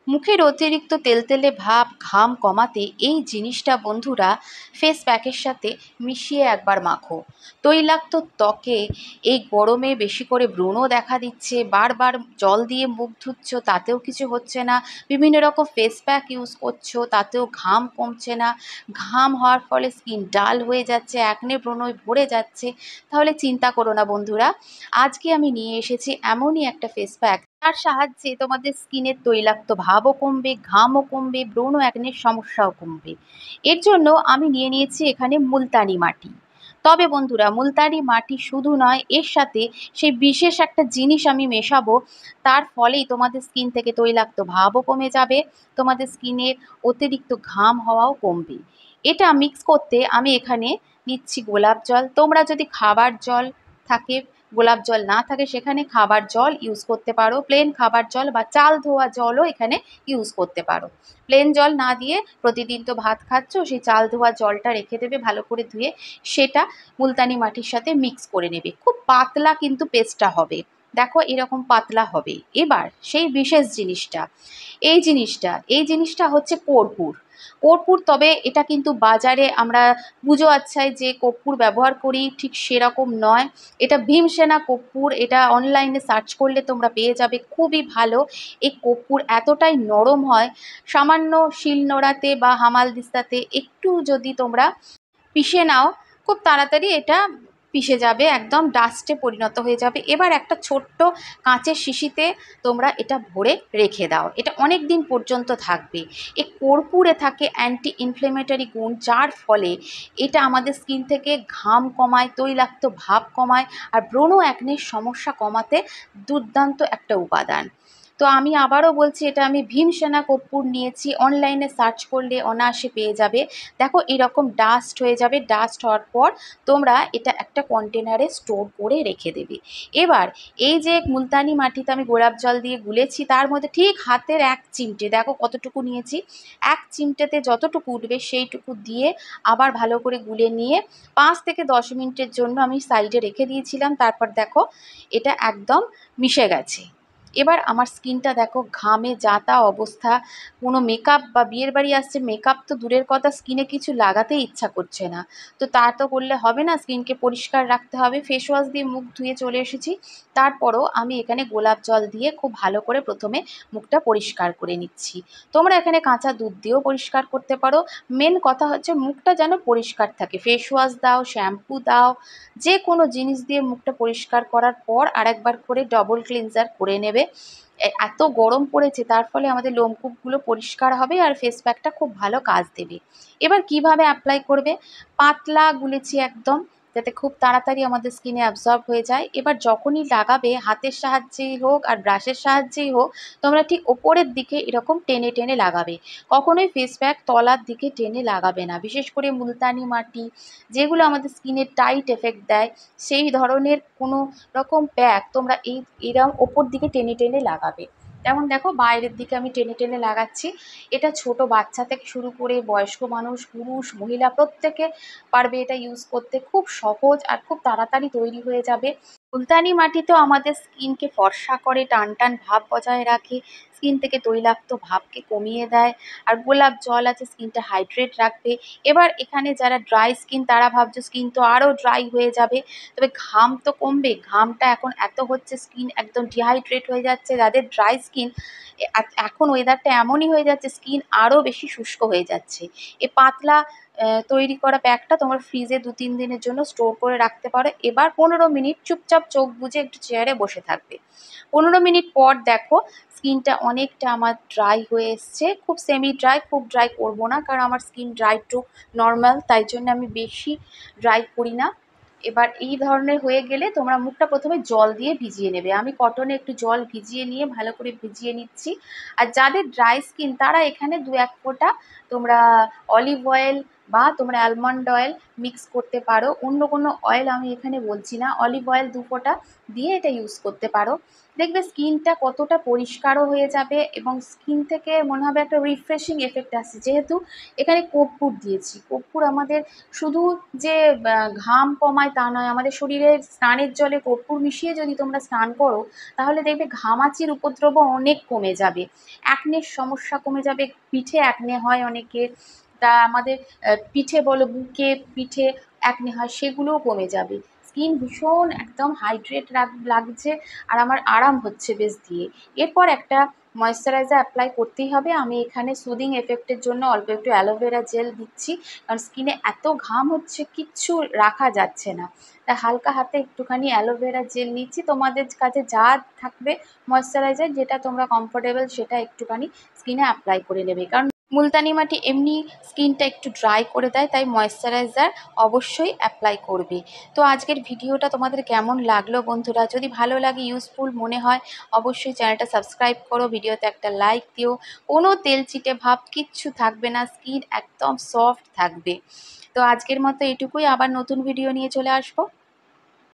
মুখের অতিরিক্ত তেলতেলে ভাব, ঘাম কমাতে এই জিনিসটা বন্ধুরা ফেস প্যাকের সাথে মিশিয়ে একবার মাখো। তৈলাক্ত ত্বকে এই গরমে বেশি করে ব্রণ দেখা দিচ্ছে, বারবার জল দিয়ে মুখ ধুচ্ছ তাতেও কিছু হচ্ছে না, বিভিন্ন রকম ফেস প্যাক ইউজ করছো তাতেও ঘাম কমছে না, ঘাম হওয়ার ফলে স্কিন ডাল হয়ে যাচ্ছে, একনে ব্রণয় ভরে যাচ্ছে, তাহলে চিন্তা করো না বন্ধুরা। আজকে আমি নিয়ে এসেছি এমনই একটা ফেস প্যাক তার সাহায্যে তোমাদের স্কিনের তৈলাক্ত ভাবও কমবে, ঘামও কমবে, ব্রণ ও একনের সমস্যাও কমবে। এর জন্য আমি নিয়ে নিয়েছি এখানে মুলতানি মাটি। তবে বন্ধুরা, মুলতানি মাটি শুধু নয়, এর সাথে সেই বিশেষ একটা জিনিস আমি মেশাবো, তার ফলেই তোমাদের স্কিন থেকে তৈলাক্ত ভাবও কমে যাবে, তোমাদের স্কিনের অতিরিক্ত ঘাম হওয়াও কমবে। এটা মিক্স করতে আমি এখানে নিচ্ছি গোলাপ জল। তোমরা যদি খাবার জল থাকে, গোলাপ জল না থাকে, সেখানে খাবার জল ইউজ করতে পারো, প্লেন খাবার জল বা চাল ধোয়া জলও এখানে ইউজ করতে পারো। প্লেন জল না দিয়ে, প্রতিদিন তো ভাত খাচ্ছ, সেই চাল ধোয়া জলটা রেখে দেবে ভালো করে ধুয়ে, সেটা মুলতানি মাটির সাথে মিক্স করে নেবে। খুব পাতলা কিন্তু পেস্টটা হবে, দেখো এরকম পাতলা হবে। এবার সেই বিশেষ জিনিসটা, এই জিনিসটা হচ্ছে কর্পূর। কর্পূর, তবে এটা কিন্তু বাজারে আমরা পুজো আচ্ছায় যে কর্পূর ব্যবহার করি ঠিক সেরকম নয়। এটা ভীমসেনা কর্পূর, এটা অনলাইনে সার্চ করলে তোমরা পেয়ে যাবে, খুবই ভালো। এই কর্পূর এতটাই নরম হয়, সামান্য শিলনোড়াতে বা হামালদিস্তাতে একটু যদি তোমরা পিষে নাও, খুব তাড়াতাড়ি এটা পিষে যাবে, একদম ডাস্টে পরিণত হয়ে যাবে। এবার একটা ছোট্ট কাঁচের শিশিতে তোমরা এটা ভরে রেখে দাও, এটা অনেক দিন পর্যন্ত থাকবে। এই কর্পূরে থাকে অ্যান্টি ইনফ্লেমেটরি গুণ, যার ফলে এটা আমাদের স্কিন থেকে ঘাম কমায়, তৈলাক্ত ভাব কমায়, আর ব্রণ একনের সমস্যা কমাতে দুর্দান্ত একটা উপাদান। তো আমি আবারও বলছি, এটা আমি ভীমসেনা কর্পূর নিয়েছি, অনলাইনে সার্চ করলে অনায়াসে পেয়ে যাবে। দেখো এরকম ডাস্ট হয়ে যাবে, ডাস্ট হওয়ার পর তোমরা এটা একটা কন্টেনারে স্টোর করে রেখে দেবে। এবার এই যে মুলতানি মাটিতে আমি গোলাপ জল দিয়ে গুলেছি, তার মধ্যে ঠিক হাতের এক চিমটে, দেখো কতটুকু নিয়েছি, এক চিমটেতে যতটুকু উঠবে সেইটুকু দিয়ে আবার ভালো করে গুলে নিয়ে 5 থেকে 10 মিনিটের জন্য আমি সাইডে রেখে দিয়েছিলাম। তারপর দেখো এটা একদম মিশে গেছে। এবার আমার স্কিনটা দেখো, ঘামে যা তা অবস্থা, কোনো মেকআপ বা বিয়ের বাড়ি আসছে, মেকআপ তো দূরের কথা, স্কিনে কিছু লাগাতেই ইচ্ছা করছে না। তো তা তো করলে হবে না, স্কিনকে পরিষ্কার রাখতে হবে। ফেস ওয়াশ দিয়ে মুখ ধুয়ে চলে এসেছি, তারপরও আমি এখানে গোলাপ জল দিয়ে খুব ভালো করে প্রথমে মুখটা পরিষ্কার করে নিচ্ছি। তোমরা এখানে কাঁচা দুধ দিয়েও পরিষ্কার করতে পারো। মেন কথা হচ্ছে মুখটা যেন পরিষ্কার থাকে, ফেস ওয়াশ দাও, শ্যাম্পু দাও, যে কোনো জিনিস দিয়ে মুখটা পরিষ্কার করার পর আরেকবার করে ডবল ক্লিনজার করে নেবে। এত গরম পড়েছে, তার ফলে আমাদের লোমকূপগুলো পরিষ্কার হবে আর ফেস প্যাকটা খুব ভালো কাজ দেবে। এবার কিভাবে অ্যাপ্লাই করবে, পাতলা গুলেছি একদম, যাতে খুব তাড়াতাড়ি আমাদের স্কিনে অ্যাবজর্ব হয়ে যায়। এবার যখনই লাগাবে, হাতের সাহায্যেই হোক আর ব্রাশের সাহায্যেই হোক, তোমরা ঠিক ওপরের দিকে এরকম টেনে টেনে লাগাবে। কখনোই ফেস প্যাক তলার দিকে টেনে লাগাবে না, বিশেষ করে মুলতানি মাটি যেগুলো আমাদের স্কিনে টাইট এফেক্ট দেয়, সেই ধরনের কোনো রকম প্যাক তোমরা এরম ওপর দিকে টেনে টেনে লাগাবে। যেমন দেখো বাইরের দিকে আমি টেনে টেনে লাগাচ্ছি। এটা ছোট বাচ্চা থেকে শুরু করে বয়স্ক মানুষ, পুরুষ, মহিলা প্রত্যেকে পারবে এটা ইউজ করতে, খুব সহজ আর খুব তাড়াতাড়ি তৈরি হয়ে যাবে। মুলতানি মাটি তো আমাদের স্কিনকে ফর্সা করে, টান টান ভাব বজায় রাখে, স্কিন থেকে তৈলাক্ত ভাবকে কমিয়ে দেয়, আর গোলাপ জল আছে স্কিনটা হাইড্রেট রাখবে। এবার এখানে যারা ড্রাই স্কিন, তারা ভাবছো স্কিন তো আরও ড্রাই হয়ে যাবে, তবে ঘাম তো কমবে, ঘামটা এখন এত হচ্ছে স্কিন একদম ডিহাইড্রেট হয়ে যাচ্ছে। যাদের ড্রাই স্কিন, এখন ওয়েদারটা এমনই হয়ে যাচ্ছে, স্কিন আরও বেশি শুষ্ক হয়ে যাচ্ছে। এই পাতলা তৈরি করা প্যাকটা তোমার ফ্রিজে 2-3 দিনের জন্য স্টোর করে রাখতে পারো। এবার 15 মিনিট চুপচাপ চোখ বুজে একটু চেয়ারে বসে থাকবে। 15 মিনিট পর দেখো স্কিনটা অনেকটা আমার ড্রাই হয়ে এসছে, খুব সেমি ড্রাই, খুব ড্রাই করবো না, কারণ আমার স্কিন ড্রাই টু নর্মাল, তাই জন্য আমি বেশি ড্রাই করি না। এবার এই ধরনের হয়ে গেলে তোমরা মুখটা প্রথমে জল দিয়ে ভিজিয়ে নেবে। আমি কটনে একটু জল ভিজিয়ে নিয়ে ভালো করে ভিজিয়ে নিচ্ছি। আর যাদের ড্রাই স্কিন, তারা এখানে 2-1 ফোঁটা তোমরা অলিভ অয়েল বা তোমরা অ্যালমন্ড অয়েল মিক্স করতে পারো, অন্য কোনো অয়েল আমি এখানে বলছি না, অলিভ অয়েল 2 ফোঁটা দিয়ে এটা ইউজ করতে পারো। দেখবে স্কিনটা কতটা পরিষ্কারও হয়ে যাবে এবং স্কিন থেকে মনে হবে একটা রিফ্রেশিং এফেক্ট আসছে। যেহেতু এখানে কর্পূর দিয়েছি, কর্পূর আমাদের শুধু যে ঘাম কমায় তা নয়, আমাদের শরীরে স্নানের জলে কর্পূর মিশিয়ে যদি তোমরা স্নান করো তাহলে দেখবে ঘামাচির উপদ্রবও অনেক কমে যাবে, অ্যাকনের সমস্যা কমে যাবে। পিঠে অ্যাকনে হয় অনেকের, তা আমাদের পিঠে বলো, বুকে পিঠে অ্যাকনে হয়, সেগুলোও কমে যাবে। স্কিন ভীষণ একদম হাইড্রেট লাগছে আর আমার আরাম হচ্ছে বেশ দিয়ে। এরপর একটা ময়েশ্চারাইজার অ্যাপ্লাই করতেই হবে। আমি এখানে সুদিং এফেক্টের জন্য অল্প একটু অ্যালোভেরা জেল দিচ্ছি, কারণ স্কিনে এত ঘাম হচ্ছে কিচ্ছু রাখা যাচ্ছে না। তা হালকা হাতে একটুখানি অ্যালোভেরা জেল নিচ্ছি, তোমাদের কাছে যা থাকবে ময়েশ্চারাইজার যেটা তোমরা কমফোর্টেবল সেটা একটুখানি স্কিনে অ্যাপ্লাই করে নেবে, কারণ মুলতানি মাটি এমনি স্কিনটা একটু ড্রাই করে দেয়, তাই ময়েশ্চারাইজার অবশ্যই অ্যাপ্লাই করবে। তো আজকের ভিডিওটা তোমাদের কেমন লাগলো বন্ধুরা? যদি ভালো লাগে, ইউজফুল মনে হয়, অবশ্যই চ্যানেলটা সাবস্ক্রাইব করো, ভিডিওতে একটা লাইক দিও। কোনো তেল চিটে ভাব কিচ্ছু থাকবে না, স্কিন একদম সফট থাকবে। তো আজকের মতো এটুকুই, আবার নতুন ভিডিও নিয়ে চলে আসবো।